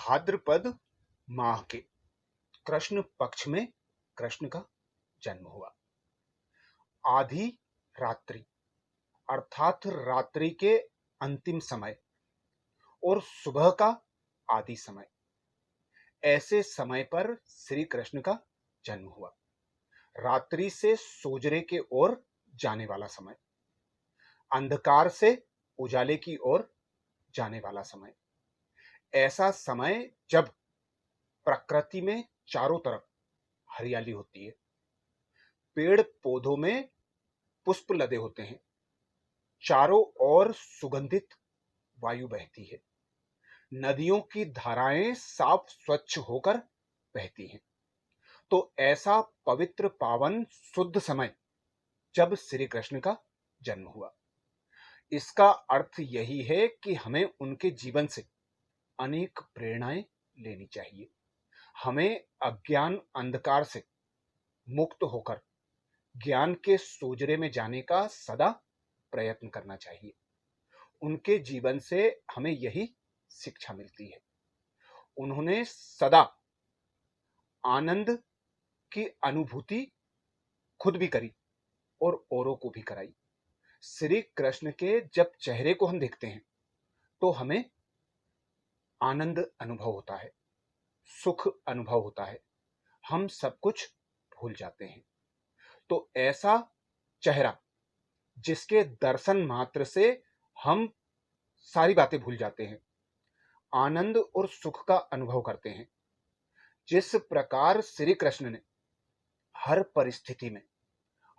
भाद्रपद माह के कृष्ण पक्ष में कृष्ण का जन्म हुआ। आधी रात्रि अर्थात रात्रि के अंतिम समय और सुबह का आदि समय, ऐसे समय पर श्री कृष्ण का जन्म हुआ। रात्रि से सोजरे के ओर जाने वाला समय, अंधकार से उजाले की ओर जाने वाला समय, ऐसा समय जब प्रकृति में चारों तरफ हरियाली होती है, पेड़ पौधों में पुष्प लदे होते हैं, चारों ओर सुगंधित वायु बहती है, नदियों की धाराएं साफ स्वच्छ होकर बहती हैं। तो ऐसा पवित्र पावन शुद्ध समय जब श्री कृष्ण का जन्म हुआ। इसका अर्थ यही है कि हमें उनके जीवन से अनेक प्रेरणाएं लेनी चाहिए। हमें अज्ञान अंधकार से मुक्त होकर ज्ञान के सोजरे में जाने का सदा प्रयत्न करना चाहिए। उनके जीवन से हमें यही शिक्षा मिलती है। उन्होंने सदा आनंद की अनुभूति खुद भी करी और औरों को भी कराई। श्री कृष्ण के जब चेहरे को हम देखते हैं तो हमें आनंद अनुभव होता है, सुख अनुभव होता है, हम सब कुछ भूल जाते हैं। तो ऐसा चेहरा जिसके दर्शन मात्र से हम सारी बातें भूल जाते हैं, आनंद और सुख का अनुभव करते हैं, जिस प्रकार श्री कृष्ण ने हर परिस्थिति में,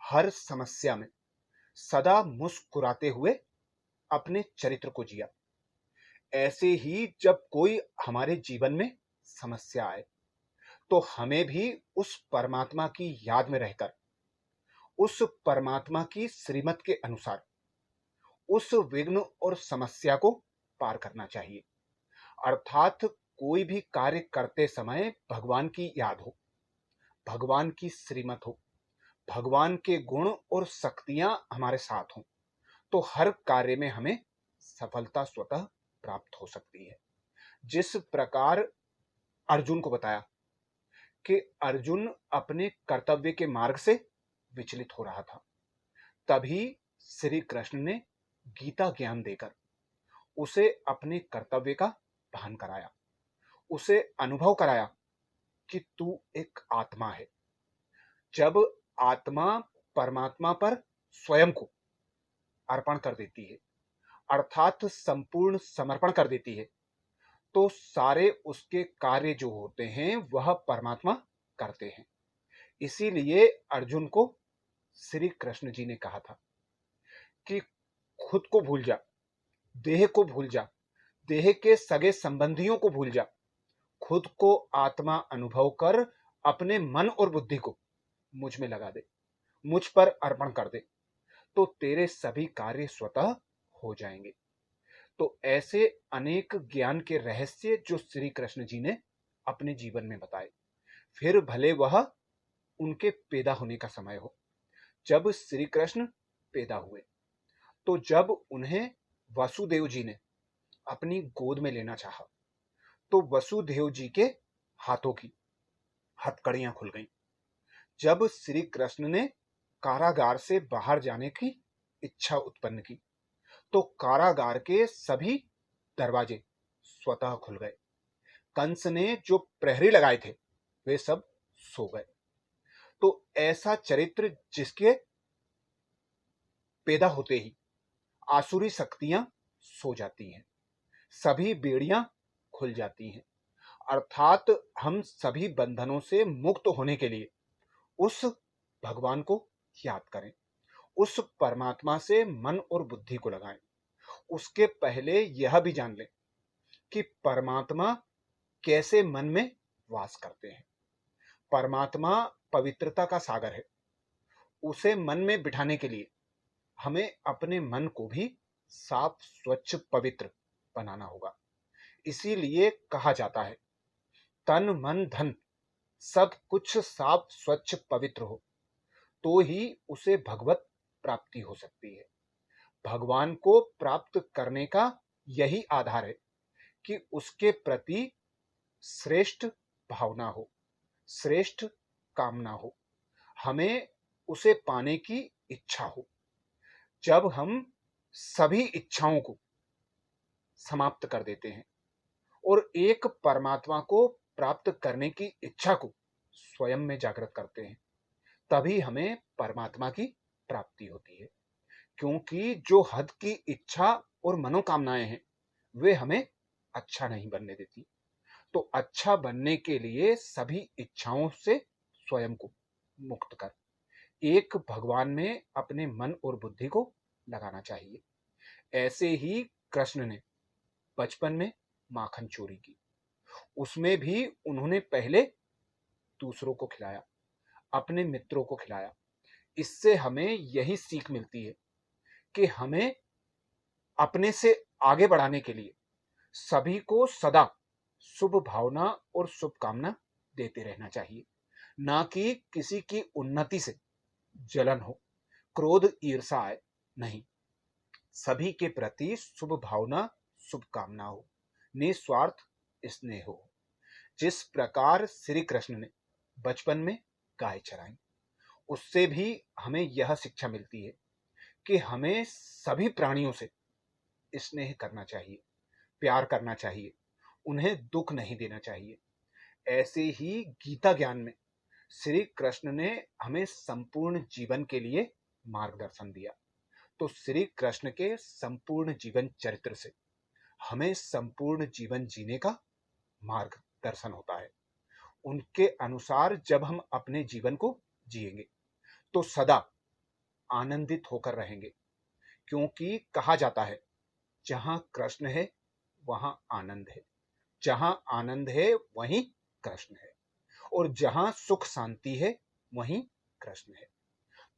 हर समस्या में सदा मुस्कुराते हुए अपने चरित्र को जिया, ऐसे ही जब कोई हमारे जीवन में समस्या आए तो हमें भी उस परमात्मा की याद में रहकर, उस परमात्मा की श्रीमत के अनुसार उस विघ्न और समस्या को पार करना चाहिए। अर्थात कोई भी कार्य करते समय भगवान की याद हो, भगवान की श्रीमत हो, भगवान के गुण और शक्तियां हमारे साथ हों, तो हर कार्य में हमें सफलता स्वतः प्राप्त हो सकती है। जिस प्रकार अर्जुन को बताया कि अर्जुन अपने कर्तव्य के मार्ग से विचलित हो रहा था, तभी श्री कृष्ण ने गीता ज्ञान देकर उसे अपने कर्तव्य का भान कराया, उसे अनुभव कराया कि तू एक आत्मा है। जब आत्मा परमात्मा पर स्वयं को अर्पण कर देती है, अर्थात संपूर्ण समर्पण कर देती है, तो सारे उसके कार्य जो होते हैं वह परमात्मा करते हैं। इसीलिए अर्जुन को श्री कृष्ण जी ने कहा था कि खुद को भूल जा, देह को भूल जा, देह के सगे संबंधियों को भूल जा, खुद को आत्मा अनुभव कर अपने मन और बुद्धि को मुझ में लगा दे, मुझ पर अर्पण कर दे, तो तेरे सभी कार्य स्वतः हो जाएंगे। तो ऐसे अनेक ज्ञान के रहस्य जो श्री कृष्ण जी ने अपने जीवन में बताए, फिर भले वह उनके पैदा होने का समय हो। जब श्री कृष्ण पैदा हुए तो जब उन्हें वसुदेव जी ने अपनी गोद में लेना चाहा तो वसुदेव जी के हाथों की हथकड़ियां खुल गईं। जब श्री कृष्ण ने कारागार से बाहर जाने की इच्छा उत्पन्न की तो कारागार के सभी दरवाजे स्वतः खुल गए। कंस ने जो प्रहरी लगाए थे वे सब सो गए। तो ऐसा चरित्र जिसके पैदा होते ही आसुरी शक्तियां सो जाती हैं, सभी बेड़ियां खुल जाती हैं, अर्थात हम सभी बंधनों से मुक्त होने के लिए उस भगवान को याद करें, उस परमात्मा से मन और बुद्धि को लगाएं। उसके पहले यह भी जान लें कि परमात्मा कैसे मन में वास करते हैं। परमात्मा पवित्रता का सागर है। उसे मन में बिठाने के लिए हमें अपने मन को भी साफ स्वच्छ पवित्र बनाना होगा। इसीलिए कहा जाता है तन मन धन सब कुछ साफ स्वच्छ पवित्र हो तो ही उसे भगवत प्राप्ति हो सकती है। भगवान को प्राप्त करने का यही आधार है कि उसके प्रति श्रेष्ठ भावना हो, श्रेष्ठ कामना हो, हमें उसे पाने की इच्छा हो। जब हम सभी इच्छाओं को समाप्त कर देते हैं और एक परमात्मा को प्राप्त करने की इच्छा को स्वयं में जागृत करते हैं, तभी हमें परमात्मा की प्राप्ति होती है। क्योंकि जो हद की इच्छा और मनोकामनाएं हैं, वे हमें अच्छा नहीं बनने देती। तो अच्छा बनने के लिए सभी इच्छाओं से स्वयं को मुक्त कर एक भगवान में अपने मन और बुद्धि को लगाना चाहिए। ऐसे ही कृष्ण ने बचपन में माखन चोरी की, उसमें भी उन्होंने पहले दूसरों को खिलाया, अपने मित्रों को खिलाया। इससे हमें यही सीख मिलती है कि हमें अपने से आगे बढ़ाने के लिए सभी को सदा शुभ भावना और शुभकामना देते रहना चाहिए, ना कि किसी की उन्नति से जलन हो, क्रोध, ईर्षा आए। नहीं, सभी के प्रति शुभ भावना, शुभकामना हो, निस्वार्थ स्नेह हो। जिस प्रकार श्री कृष्ण ने बचपन में गाय चराई, उससे भी हमें यह शिक्षा मिलती है कि हमें सभी प्राणियों से स्नेह करना चाहिए, प्यार करना चाहिए, उन्हें दुख नहीं देना चाहिए। ऐसे ही गीता ज्ञान में श्री कृष्ण ने हमें संपूर्ण जीवन के लिए मार्गदर्शन दिया। तो श्री कृष्ण के संपूर्ण जीवन चरित्र से हमें संपूर्ण जीवन जीने का मार्गदर्शन होता है। उनके अनुसार जब हम अपने जीवन को जिएंगे तो सदा आनंदित होकर रहेंगे। क्योंकि कहा जाता है, जहां कृष्ण है वहां आनंद है, जहां आनंद है वहीं कृष्ण है, और जहां सुख शांति है वहीं कृष्ण है।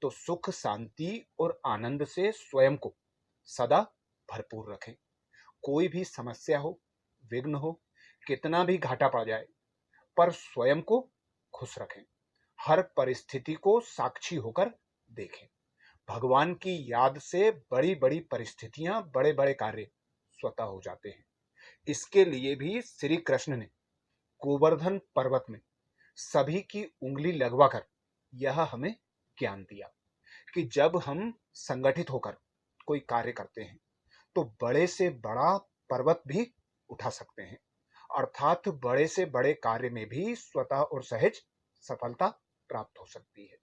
तो सुख शांति और आनंद से स्वयं को सदा भरपूर रखें। कोई भी समस्या हो, विघ्न हो, कितना भी घाटा पड़ जाए, पर स्वयं को खुश रखें। हर परिस्थिति को साक्षी होकर देखें। भगवान की याद से बड़ी बड़ी परिस्थितियां, बड़े बड़े कार्य स्वतः हो जाते हैं। इसके लिए भी श्री कृष्ण ने गोवर्धन पर्वत में सभी की उंगली लगवाकर यह हमें ज्ञान दिया कि जब हम संगठित होकर कोई कार्य करते हैं तो बड़े से बड़ा पर्वत भी उठा सकते हैं। अर्थात बड़े से बड़े कार्य में भी स्वतः और सहज सफलता प्राप्त हो सकती है।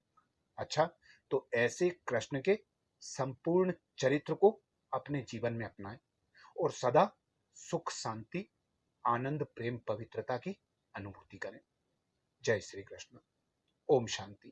अच्छा, तो ऐसे कृष्ण के संपूर्ण चरित्र को अपने जीवन में अपनाएं और सदा सुख, शांति, आनंद, प्रेम, पवित्रता की अनुभूति करें। जय श्री कृष्ण। ओम शांति।